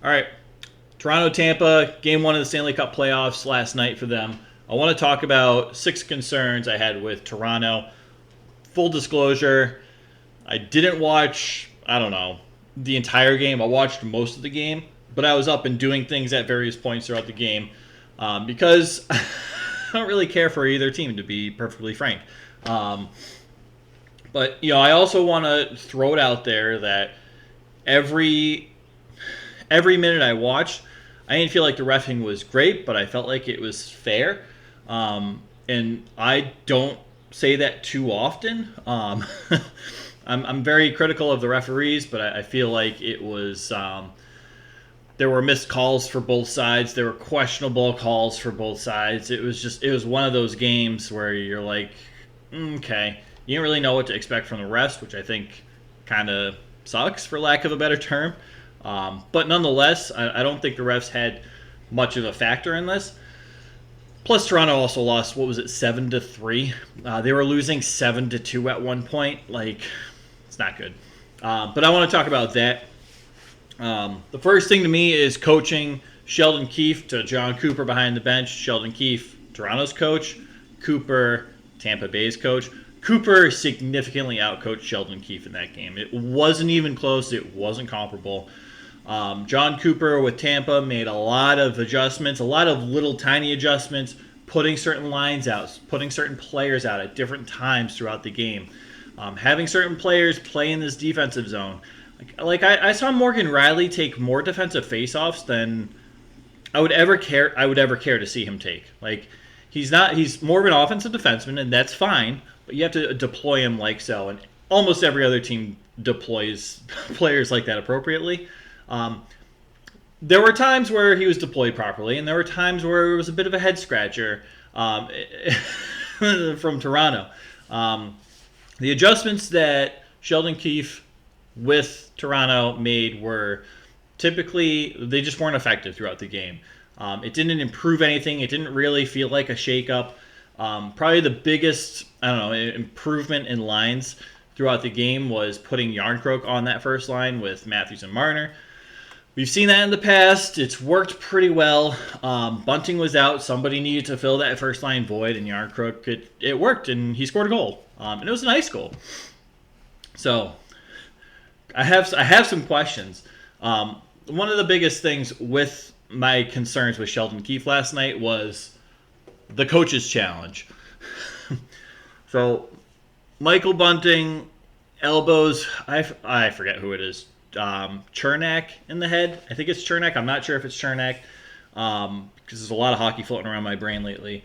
All right, Toronto Tampa, game one of the Stanley Cup playoffs last night for them. I want to talk about 6 concerns I had with Toronto. Full disclosure, I didn't watch, I don't know, the entire game. I watched most of the game, but I was up and doing things at various points throughout the game because I don't really care for either team, to be perfectly frank. Um, but, I also want to throw it out there that every minute I watched, I didn't feel like the reffing was great, but I felt like it was fair. And I don't say that too often. I'm very critical of the referees, but I feel like it was there were missed calls for both sides. There were questionable calls for both sides. It was one of those games where you're like, okay, you don't really know what to expect from the refs, which I think kind of sucks for lack of a better term. But nonetheless, I don't think the refs had much of a factor in this. Plus, Toronto also lost. What was it, 7-3? They were losing 7-2 at one point. Like, it's not good. But I want to talk about that. The first thing to me is coaching. Sheldon Keefe to John Cooper behind the bench. Sheldon Keefe, Toronto's coach. Cooper, Tampa Bay's coach. Cooper significantly outcoached Sheldon Keefe in that game. It wasn't even close. It wasn't comparable. John Cooper with Tampa made a lot of adjustments, a lot of little tiny adjustments, putting certain lines out, putting certain players out at different times throughout the game, having certain players play in this defensive zone. I saw Morgan Riley take more defensive faceoffs than I would ever care to see him take. Like, he's more of an offensive defenseman, and that's fine, but you have to deploy him like so, and almost every other team deploys players like that appropriately. There were times where he was deployed properly, and there were times where it was a bit of a head scratcher from Toronto. The adjustments that Sheldon Keefe with Toronto made were typically, they just weren't effective throughout the game. It didn't improve anything. It didn't really feel like a shakeup. Probably the biggest, improvement in lines throughout the game was putting Yarncroke on that first line with Matthews and Marner. We've seen that in the past. It's worked pretty well. Bunting was out. Somebody needed to fill that first line void, and Yarncroke, it worked, and he scored a goal. And it was a nice goal. So I have some questions. One of the biggest things with my concerns with Sheldon Keefe last night was the coach's challenge. So Michael Bunting elbows, I forget who it is. Chernak in the head. I think it's Chernak. I'm not sure if it's Chernak because there's a lot of hockey floating around my brain lately.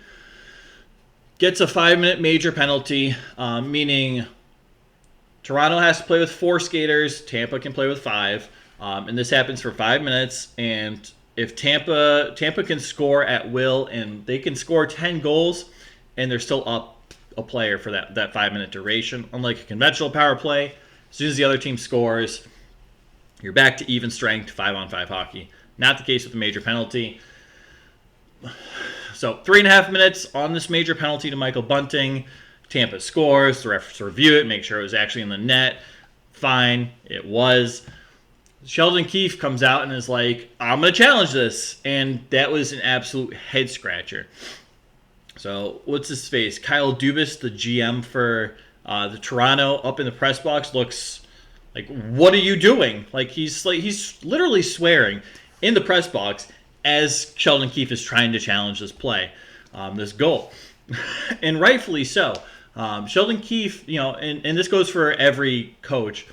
Gets a 5-minute major penalty, meaning Toronto has to play with 4 skaters. Tampa can play with 5, and this happens for 5 minutes. And if Tampa can score at will, and they can score 10 goals, and they're still up a player for that 5-minute duration. Unlike a conventional power play, as soon as the other team scores, you're back to even strength 5-on-5 hockey. Not the case with the major penalty. So 3.5 minutes on this major penalty to Michael Bunting. Tampa scores. The refs review it, make sure it was actually in the net. Fine, it was. Sheldon Keefe comes out and is like, I'm going to challenge this. And that was an absolute head scratcher. So what's his face? Kyle Dubas, the GM for the Toronto, up in the press box, looks like, what are you doing? Like he's literally swearing in the press box as Sheldon Keefe is trying to challenge this play, this goal, and rightfully so. Sheldon Keefe, and this goes for every coach.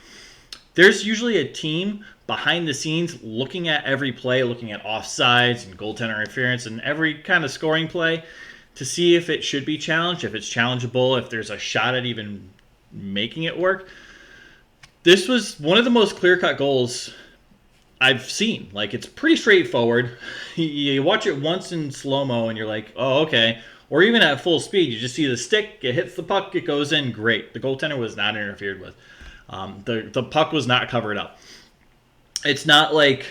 There's usually a team behind the scenes looking at every play, looking at offsides and goaltender interference and every kind of scoring play to see if it should be challenged, if it's challengeable, if there's a shot at even making it work. This was one of the most clear-cut goals I've seen. Like, it's pretty straightforward. You watch it once in slow-mo and you're like, oh, okay. Or even at full speed, you just see the stick, it hits the puck, it goes in, great. The goaltender was not interfered with. The puck was not covered up. It's not like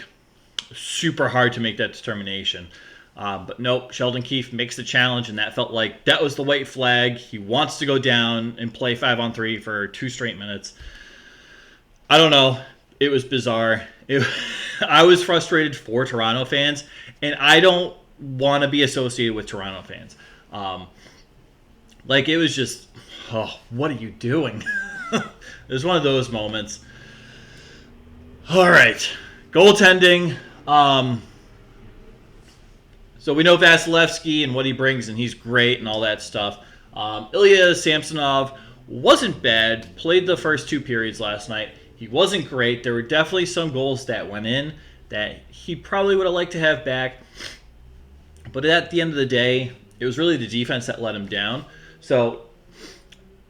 super hard to make that determination. But nope, Sheldon Keefe makes the challenge, and that felt like that was the white flag. He wants to go down and play 5-on-3 for 2 straight minutes. I don't know. It was bizarre. It, I was frustrated for Toronto fans, and I don't want to be associated with Toronto fans. Um, like it was just, oh, what are you doing? It was one of those moments. All right, goaltending. So we know Vasilevsky and what he brings, and he's great and all that stuff. Ilya Samsonov wasn't bad. Played the first 2 periods last night. He wasn't great. There were definitely some goals that went in that he probably would have liked to have back. But at the end of the day, it was really the defense that let him down. So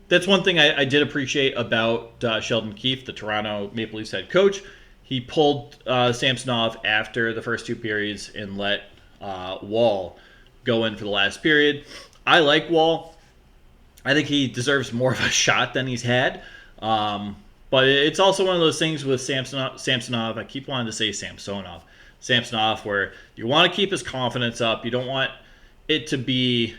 that's one thing I did appreciate about Sheldon Keefe, the Toronto Maple Leafs head coach. He pulled Samsonov after the first 2 periods and let Wall go in for the last period. I like Wall. I think he deserves more of a shot than he's had. But it's also one of those things with Samsonov. I keep wanting to say Samsonov, where you want to keep his confidence up. You don't want it to be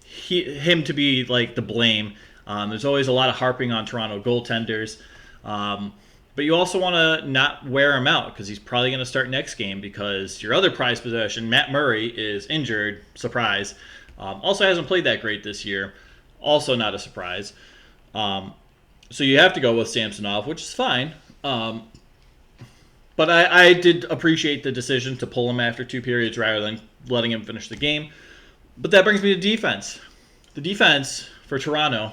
him to be like the blame. There's always a lot of harping on Toronto goaltenders. But you also want to not wear him out because he's probably going to start next game because your other prize possession, Matt Murray, is injured. Surprise. Also hasn't played that great this year. Also not a surprise. So you have to go with Samsonov, which is fine. But I did appreciate the decision to pull him after 2 periods rather than letting him finish the game. But that brings me to defense. The defense for Toronto,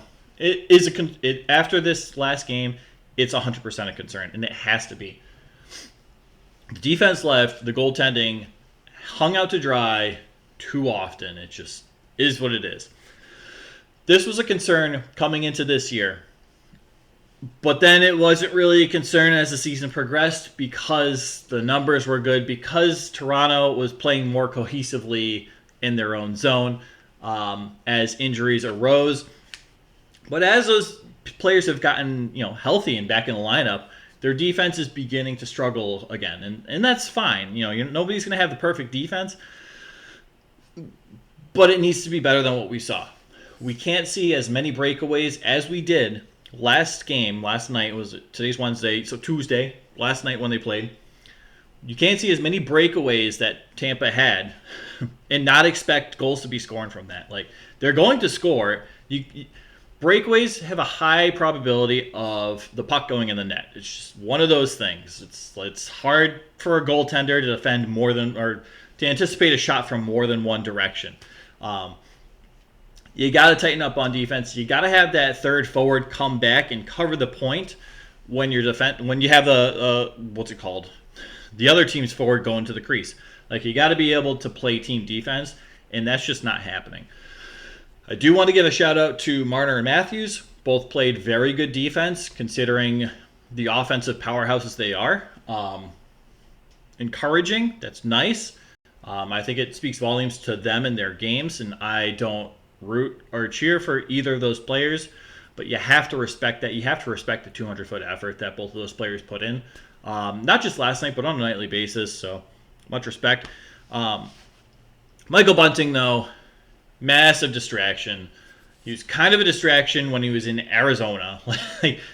after this last game, it's 100% a concern, and it has to be. The defense left, the goaltending hung out to dry too often. It just is what it is. This was a concern coming into this year. But then it wasn't really a concern as the season progressed because the numbers were good, because Toronto was playing more cohesively in their own zone as injuries arose. But as those players have gotten healthy and back in the lineup, their defense is beginning to struggle again. And that's fine. Nobody's going to have the perfect defense, but it needs to be better than what we saw. We can't see as many breakaways as we did last night. Today's Wednesday, so Tuesday, last night when they played. You can't see as many breakaways that Tampa had and not expect goals to be scored from that. Like, they're going to score. Breakaways have a high probability of the puck going in the net. It's just one of those things. It's hard for a goaltender to defend more than, or to anticipate a shot from more than one direction. You got to tighten up on defense. You got to have that third forward come back and cover the point when you have the other team's forward going to the crease. Like, you got to be able to play team defense, and that's just not happening. I do want to give a shout out to Marner and Matthews. Both played very good defense considering the offensive powerhouses they are. Encouraging. That's nice. I think it speaks volumes to them and their games, and I don't root or cheer for either of those players, but you have to respect that. You have to respect the 200-foot effort that both of those players put in. Not just last night, but on a nightly basis, so much respect. Michael Bunting, though, massive distraction. He was kind of a distraction when he was in Arizona.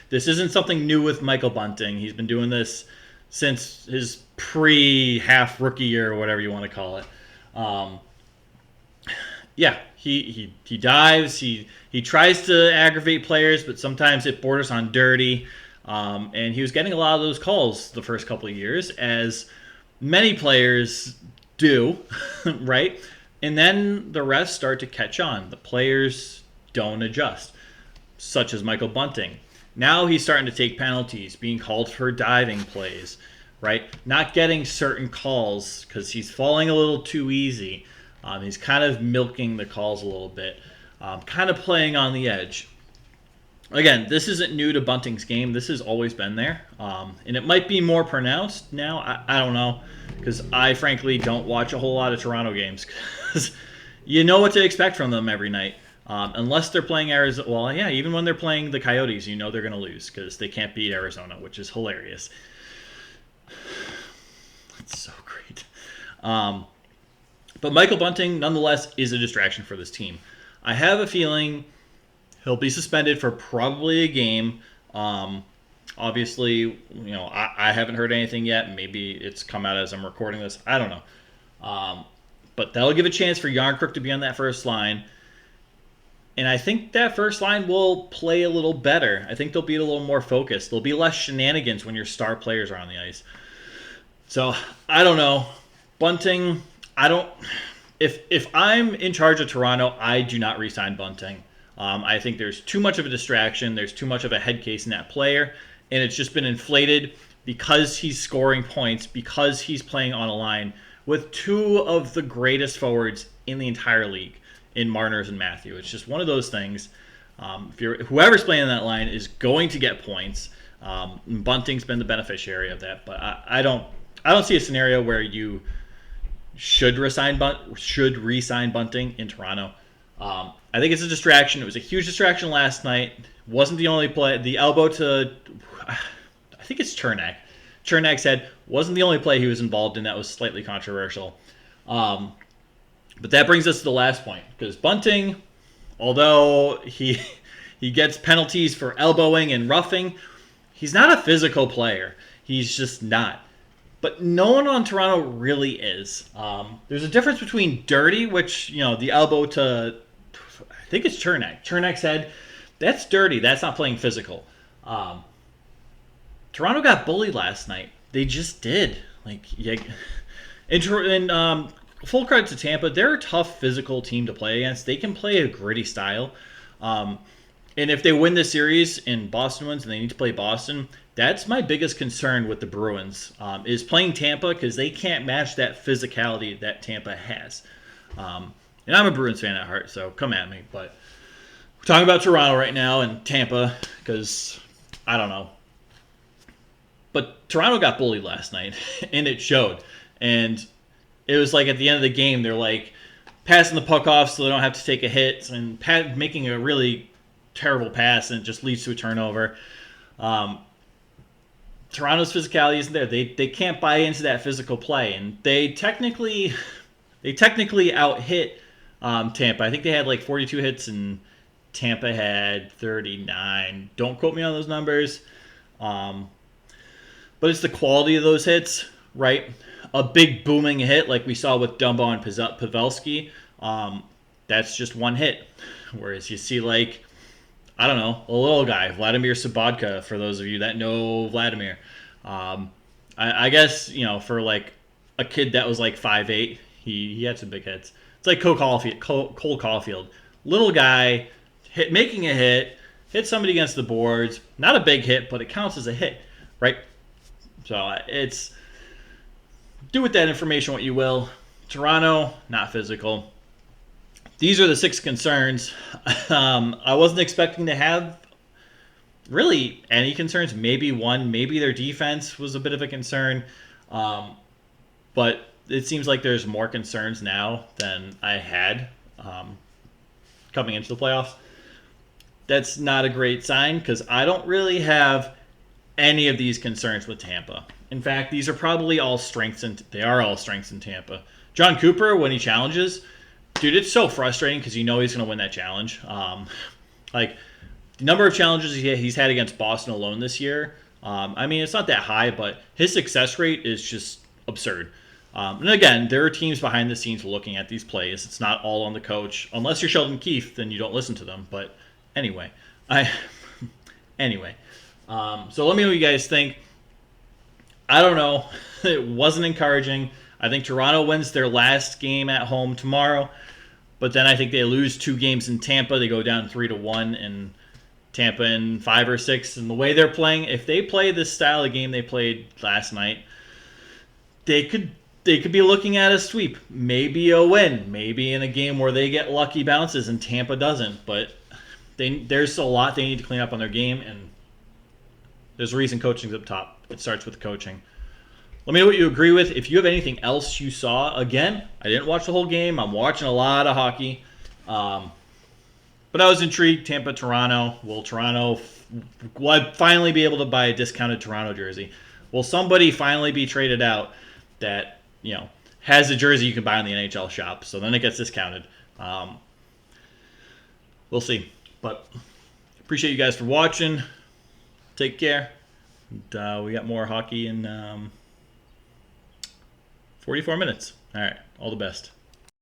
This isn't something new with Michael Bunting. He's been doing this since his pre-half rookie year or whatever you want to call it. He dives. He tries to aggravate players, but sometimes it borders on dirty. And he was getting a lot of those calls the first couple of years, as many players do, right? And then the refs start to catch on. The players don't adjust, such as Michael Bunting. Now he's starting to take penalties, being called for diving plays, right? Not getting certain calls because he's falling a little too easy. He's kind of milking the calls a little bit, kind of playing on the edge. Again, this isn't new to Bunting's game. This has always been there. And it might be more pronounced now. I don't know, because I frankly don't watch a whole lot of Toronto games. Because you know what to expect from them every night. Unless they're playing Arizona. Well, yeah, even when they're playing the Coyotes, you know they're going to lose because they can't beat Arizona, which is hilarious. It's so great. But Michael Bunting, nonetheless, is a distraction for this team. I have a feeling he'll be suspended for probably a game. Obviously, I haven't heard anything yet. Maybe it's come out as I'm recording this. I don't know. But that'll give a chance for Yarncrook to be on that first line. And I think that first line will play a little better. I think they'll be a little more focused. There'll be less shenanigans when your star players are on the ice. So I don't know. Bunting, I don't. If I'm in charge of Toronto, I do not re-sign Bunting. I think there's too much of a distraction. There's too much of a head case in that player, and it's just been inflated because he's scoring points, because he's playing on a line with two of the greatest forwards in the entire league, in Marners and Matthew. It's just one of those things. Whoever's playing on that line is going to get points. Bunting's been the beneficiary of that, but I don't see a scenario where you should re-sign Bunting in Toronto. I think it's a distraction. It was a huge distraction last night. Wasn't the only play. The elbow to, I think it's Chernak's head wasn't the only play he was involved in that was slightly controversial. But that brings us to the last point, because Bunting, although he gets penalties for elbowing and roughing, he's not a physical player. He's just not. But no one on Toronto really is. There's a difference between dirty, which, the elbow to, I think it's Chernak's head, that's dirty. That's not playing physical. Toronto got bullied last night. They just did. And full credit to Tampa. They're a tough physical team to play against. They can play a gritty style. And if they win this series and Boston wins and they need to play Boston, that's my biggest concern with the Bruins, is playing Tampa, because they can't match that physicality that Tampa has. And I'm a Bruins fan at heart, so come at me. But we're talking about Toronto right now and Tampa, because I don't know. But Toronto got bullied last night, and it showed. And it was like at the end of the game, they're like passing the puck off so they don't have to take a hit, and making a really terrible pass, and it just leads to a turnover. Toronto's physicality isn't there. They can't buy into that physical play, and they technically out-hit Tampa. I think they had like 42 hits, and Tampa had 39. Don't quote me on those numbers. But it's the quality of those hits, right? A big booming hit like we saw with Dumbo and Pavelski, that's just one hit. Whereas you see, like, I don't know, a little guy, Vladimir Sobotka, for those of you that know Vladimir. I guess, for like a kid that was like 5'8", he had some big hits. It's like Cole Caulfield. Little guy, making a hit somebody against the boards. Not a big hit, but it counts as a hit, right? So it's, do with that information what you will. Toronto, not physical. These are the 6 concerns. I wasn't expecting to have really any concerns. Maybe one. Maybe their defense was a bit of a concern. But it seems like there's more concerns now than I had coming into the playoffs. That's not a great sign, because I don't really have any of these concerns with Tampa. In fact, these are probably all strengths, and they are all strengths in Tampa. John Cooper, when he challenges, dude, it's so frustrating because he's going to win that challenge. Like, the number of challenges he's had against Boston alone this year, it's not that high, but his success rate is just absurd. And again, there are teams behind the scenes looking at these plays. It's not all on the coach. Unless you're Sheldon Keefe, then you don't listen to them. But anyway, so let me know what you guys think. I don't know. It wasn't encouraging. I think Toronto wins their last game at home tomorrow, but then I think they lose 2 games in Tampa. They go down 3-1 in Tampa in 5 or 6. And the way they're playing, if they play this style of game they played last night, they could be looking at a sweep, maybe a win, maybe in a game where they get lucky bounces and Tampa doesn't. But there's a lot they need to clean up on their game, and there's a reason coaching's up top. It starts with coaching. Let me know what you agree with. If you have anything else you saw, again, I didn't watch the whole game. I'm watching a lot of hockey. But I was intrigued. Tampa, Toronto. Will Toronto finally be able to buy a discounted Toronto jersey? Will somebody finally be traded out that, has a jersey you can buy in the NHL shop? So then it gets discounted. We'll see. But appreciate you guys for watching. Take care. And, we got more hockey in 44 minutes. All right. All the best.